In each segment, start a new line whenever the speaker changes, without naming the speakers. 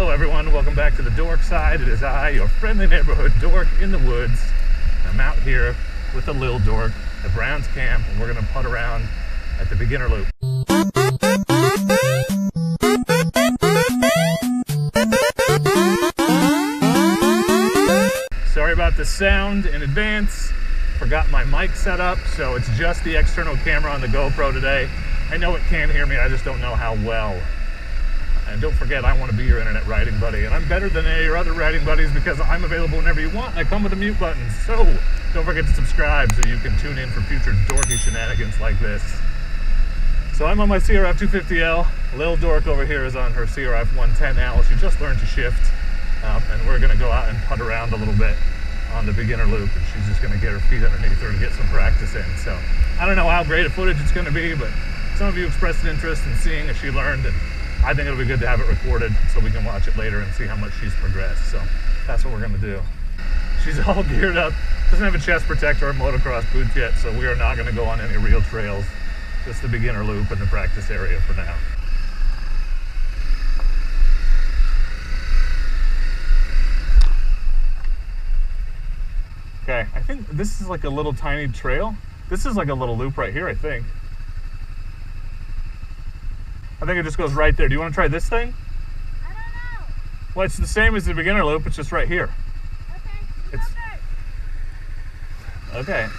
Hello everyone, welcome back to the Dork side. It is I, your friendly neighborhood Dork in the woods. I'm out here with the Lil Dork at Brown's Camp, and we're gonna putt around at the beginner loop. Sorry about the sound in advance. Forgot my mic set up, so it's just the external camera on the GoPro today. I know it can hear me, I just don't know how well. And don't forget, I want to be your internet riding buddy, and I'm better than any of your other riding buddies because I'm available whenever you want. I come with a mute button, so don't forget to subscribe so you can tune in for future dorky shenanigans like this. So I'm on my CRF110F. Lil Dork over here is on her CRF110F. She just learned to shift, and we're going to go out and putt around a little bit on the beginner loop, and she's just going to get her feet underneath her and get some practice in. So I don't know how great a footage it's going to be, but some of you expressed an interest in seeing if she learned, and I think it'll be good to have it recorded so we can watch it later and see how much she's progressed. So that's what we're going to do. She's all geared up, doesn't have a chest protector or motocross boots yet, so we are not going to go on any real trails, just the beginner loop and the practice area for now. Okay, I think this is like a little tiny trail. This is like a little loop right here, I think. I think it just goes right there. Do you want to try this thing?
I don't know.
Well, it's the same as the beginner loop, it's just right here.
Okay,
Okay.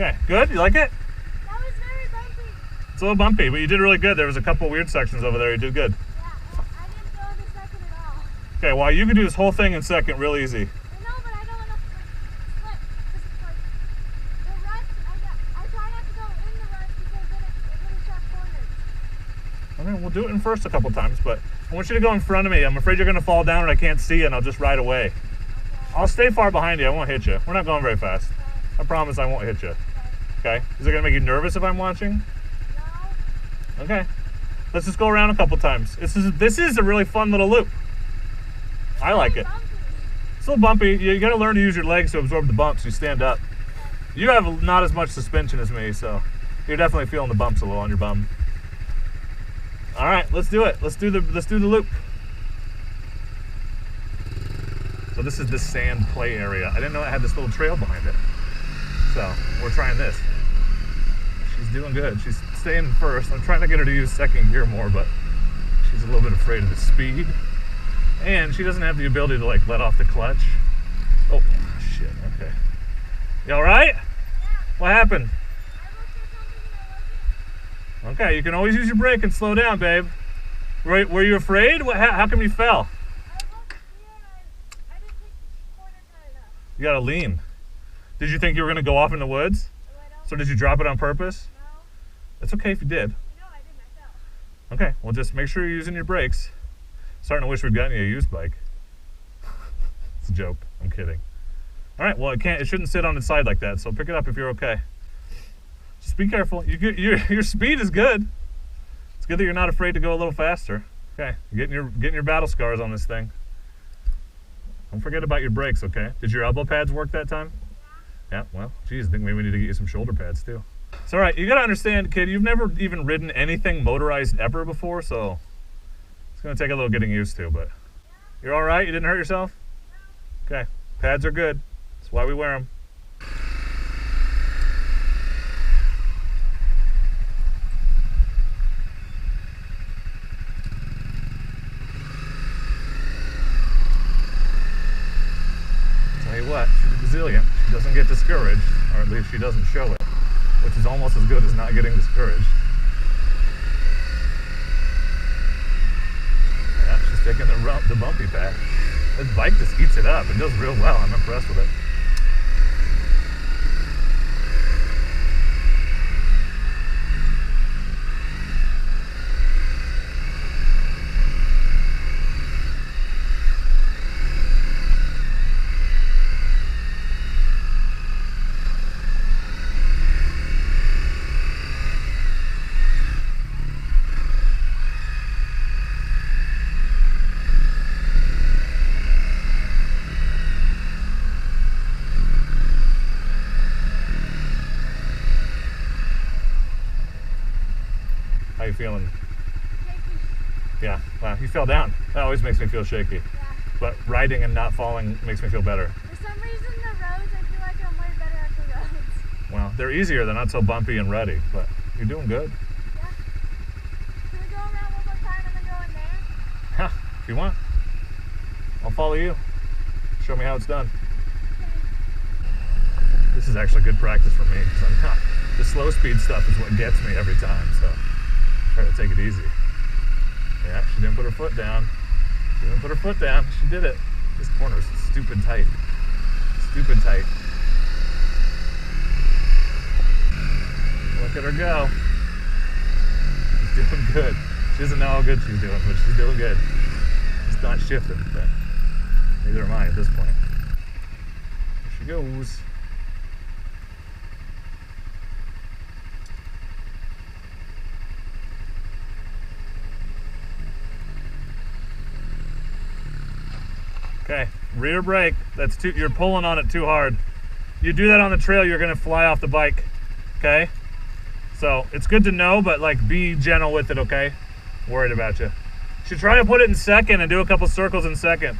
Okay, good? You like it?
That was very bumpy.
It's a little bumpy, but you did really good. There was a couple weird sections over there. You did good.
Yeah, I didn't go in the second at all.
Okay, well, you can do this whole thing in second real easy.
I know, but I don't want to slip. Because it's like, the ruts, I try not to go in the ruts because then it really sharp corners.
Okay, we'll do it in first a couple times, but I want you to go in front of me. I'm afraid you're going to fall down and I can't see you, and I'll just ride away.
Okay.
I'll stay far behind you. I won't hit you. We're not going very fast. I promise I won't hit you. Okay? Is it going to make you nervous if I'm watching?
No.
Okay. Let's just go around a couple times. This is a really fun little loop. I like it.
Bumpy.
It's a little bumpy. You got to learn to use your legs to absorb the bumps. You stand up. You have not as much suspension as me, so you're definitely feeling the bumps a little on your bum. All right, let's do it. Let's do the loop. So this is the sand play area. I didn't know it had this little trail behind it. So we're trying this. She's doing good. She's staying first. I'm trying to get her to use second gear more, but she's a little bit afraid of the speed. And she doesn't have the ability to like let off the clutch. Oh, shit, okay. You all right?
Yeah.
What happened?
I looked for something and I wasn't.
Okay, you can always use your brake and slow down, babe. Were you afraid? How come you fell?
I looked here and I didn't take the corner good enough.
You gotta lean. Did you think you were gonna go off in the woods?
Oh, I don't
So did you drop it on purpose?
know.
It's okay if you did.
No, I didn't. I fell.
Okay, well just make sure you're using your brakes. Starting to wish we'd gotten you a used bike. It's a joke, I'm kidding. All right, well it shouldn't sit on its side like that, so pick it up if you're okay. Just be careful. Your speed is good. It's good that you're not afraid to go a little faster. Okay, getting your battle scars on this thing. Don't forget about your brakes, okay? Did your elbow pads work that time? Yeah, well, geez, I think maybe we need to get you some shoulder pads too. It's all right. You gotta understand, kid, you've never even ridden anything motorized ever before, so it's gonna take a little getting used to, but you're all right? You didn't hurt yourself? Okay. Pads are good. That's why we wear them. Tell you what, she's resilient. She doesn't get discouraged, or at least she doesn't show it, which is almost as good as not getting discouraged. Yeah, she's taking the bumpy path. This bike just eats it up. It does real well. I'm impressed with it. How you feeling?
Shaky.
Yeah, wow, you fell down. That always makes me feel shaky.
Yeah.
But riding and not falling makes me feel better.
For some reason, the roads, I feel like I'm way better at the roads.
Well, they're easier. They're not so bumpy and ruddy, but you're doing good.
Yeah. Can we go around one more time and then go in there?
Yeah, if you want. I'll follow you. Show me how it's done.
Okay.
This is actually good practice for me because I'm not. The slow speed stuff is what gets me every time, so try to take it easy. Yeah, she didn't put her foot down. She didn't put her foot down. She did it. This corner is stupid tight. Stupid tight. Look at her go. She's doing good. She doesn't know how good she's doing, but she's doing good. She's not shifting, but neither am I at this point. There she goes. Okay, rear brake. That's too. You're pulling on it too hard. You do that on the trail, you're gonna fly off the bike. Okay, so it's good to know, but like be gentle with it. Okay, worried about you. Should try to put it in second and do a couple circles in second.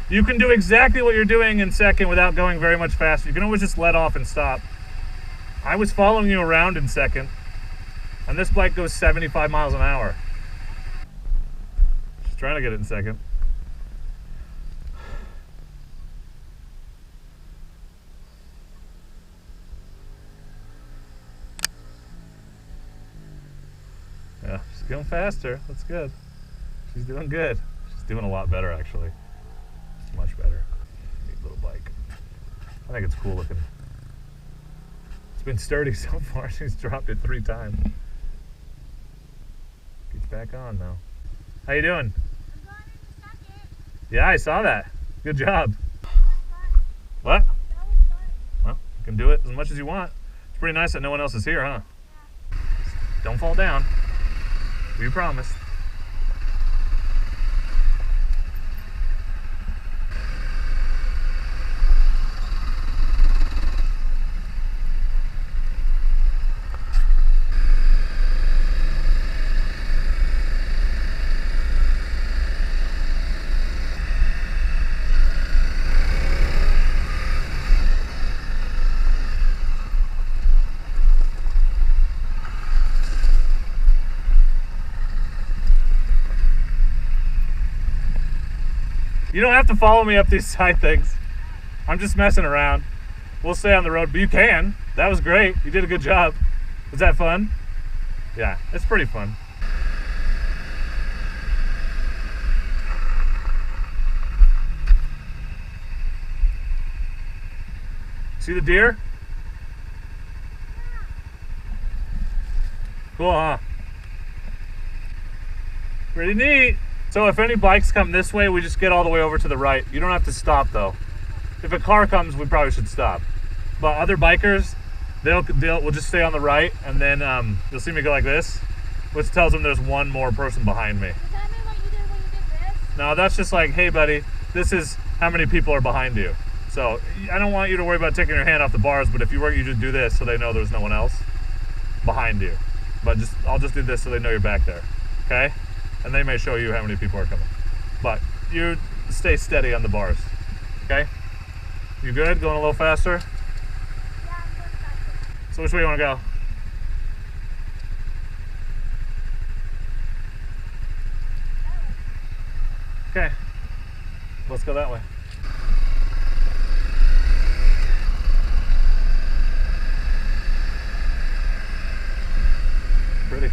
You can do exactly what you're doing in second without going very much faster. You can always just let off and stop. I was following you around in second, and this bike goes 75 miles an hour. Just trying to get it in second. Yeah, she's going faster. That's good. She's doing good. She's doing a lot better, actually. Much better. Neat little bike. I think it's cool looking. It's been sturdy so far. She's dropped it 3 times. Gets back on now. How you doing?
I'm going into second.
Yeah, I saw that. Good job.
That was fun.
What?
That was fun.
Well, you can do it as much as you want. It's pretty nice that no one else is here, huh?
Yeah.
Don't fall down. We promised. You don't have to follow me up these side things. I'm just messing around. We'll stay on the road, but you can. That was great. You did a good job. Was that fun? Yeah, it's pretty fun. See the deer? Cool, huh? Pretty neat. So if any bikes come this way, we just get all the way over to the right. You don't have to stop though. If a car comes, we probably should stop. But other bikers, we'll just stay on the right, and then you'll see me go like this, which tells them there's one more person behind me.
Does that mean what you did when you did this?
No, that's just like, hey buddy, this is how many people are behind you. So I don't want you to worry about taking your hand off the bars, but if you were, you just do this so they know there's no one else. behind you. But I'll just do this so they know you're back there, okay? And they may show you how many people are coming. But you stay steady on the bars, okay? You good? Going a little faster?
Yeah, I'm going faster.
So which way you want to go? Okay, let's go that way. Pretty.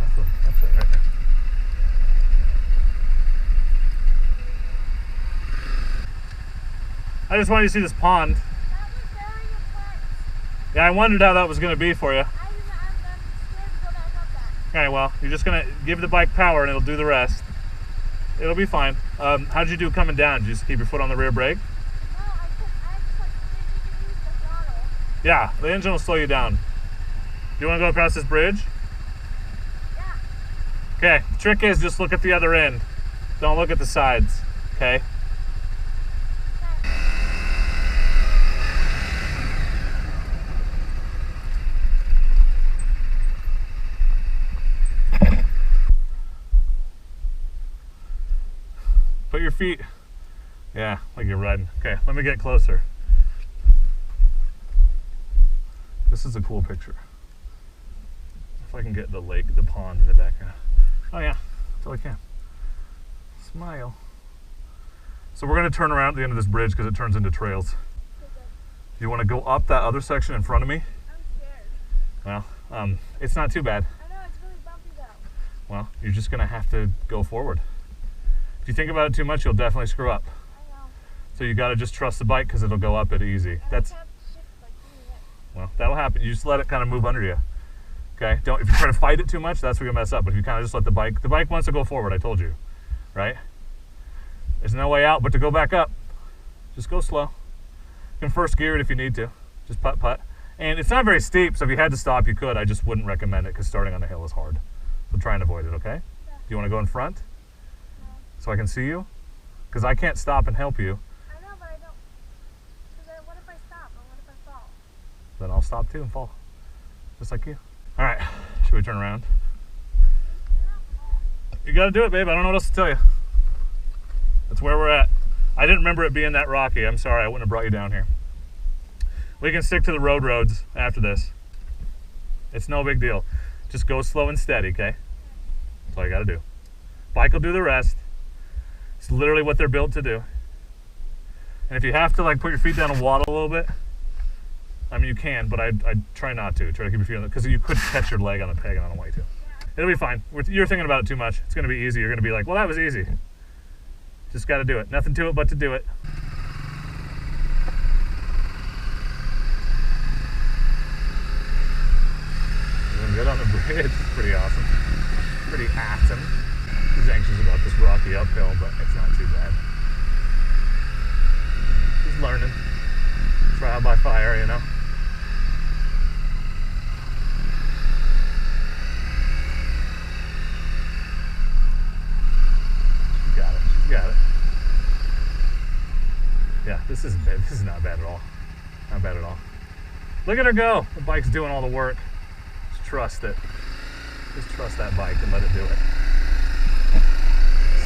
That's it right there. I just wanted you to see this pond.
That was very intense.
Yeah, I wondered how that was going to be for you.
I'm scared to go back up that.
Okay, well, you're just going to give the bike power and it'll do the rest. It'll be fine. How'd you do coming down? Did you just keep your foot on the rear brake?
No, I just like didn't even use the throttle.
Yeah, the engine will slow you down. You want to go across this bridge?
Yeah.
Okay, the trick is just look at the other end. Don't look at the sides, okay? Put your feet, yeah, like you're riding. Okay, let me get closer. This is a cool picture. If I can get the lake, the pond in the background. Oh yeah, totally can. Smile. So we're gonna turn around at the end of this bridge because it turns into trails. You wanna go up that other section in front of me?
I'm scared.
Well, it's not too bad.
I know, it's really bumpy though.
Well, you're just gonna have to go forward. If you think about it too much, you'll definitely screw up.
I know.
So you gotta just trust the bike because it'll go up it easy.
And
That's,
I kept shift like doing it.
well, that'll happen. You just let it kind of move under you. Okay, if you try to fight it too much, that's where you mess up. But if you kind of just let the bike wants to go forward, I told you, right? There's no way out but to go back up. Just go slow. You can first gear it if you need to. Just putt. And it's not very steep, so if you had to stop, you could. I just wouldn't recommend it because starting on the hill is hard. So try and avoid it, okay?
Yeah.
Do you want to go in front?
No.
So I can see you? Because I can't stop and help you.
I know, but I don't. Because what if I stop or what if I fall?
Then I'll stop too and fall. Just like you. All right, should we turn around? You gotta do it, babe. I don't know what else to tell you. That's where we're at. I didn't remember it being that rocky. I'm sorry, I wouldn't have brought you down here. We can stick to the roads after this. It's no big deal. Just go slow and steady, okay? That's all you gotta do. Bike will do the rest. It's literally what they're built to do. And if you have to like put your feet down and waddle a little bit, I mean, you can, but I try not to. Try to keep your feet on it, because you could catch your leg on the peg and I don't want you to. It'll be fine. You're thinking about it too much. It's going to be easy. You're going to be like, well, that was easy. Just got to do it. Nothing to it but to do it. Doing good on the bridge. It's pretty awesome. Pretty awesome. He's anxious about this rocky uphill, but it's not too bad. He's learning. Trial by fire, you know. She's got it. Yeah, this is not bad at all. Not bad at all. Look at her go. The bike's doing all the work. Just trust it. Just trust that bike and let it do it.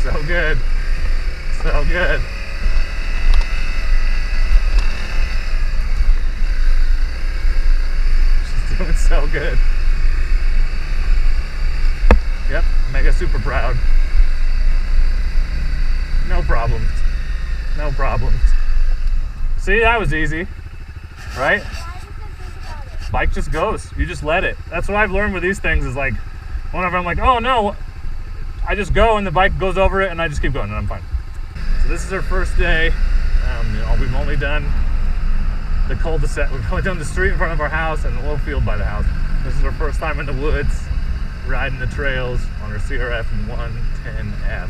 So good. So good. She's doing so good. Yep, mega super proud. No problems. No problems. See, that was easy, right?
Why did I think about it?
Bike just goes. You just let it. That's what I've learned with these things is like, whenever I'm like, oh no, I just go and the bike goes over it and I just keep going and I'm fine. So this is our first day. You know, we've only done the cul-de-sac. We've only done the street in front of our house and the little field by the house. This is our first time in the woods, riding the trails on our CRF110F.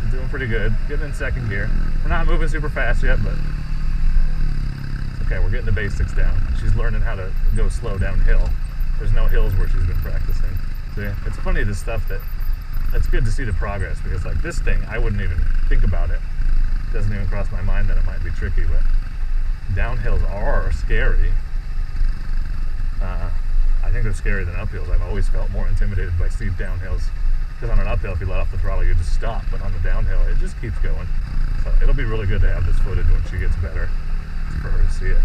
She's doing pretty good. Getting in second gear. We're not moving super fast yet, but Okay, we're getting the basics down. She's learning how to go slow downhill. There's no hills where she's been practicing. See, it's funny, this stuff that's good to see the progress, because like this thing, I wouldn't even think about it. It doesn't even cross my mind that it might be tricky, but downhills are scary. I think they're scarier than uphills. I've always felt more intimidated by steep downhills, because on an uphill, if you let off the throttle, you just stop, but on the downhill, it just keeps going. So it'll be really good to have this footage when she gets better for her to see it.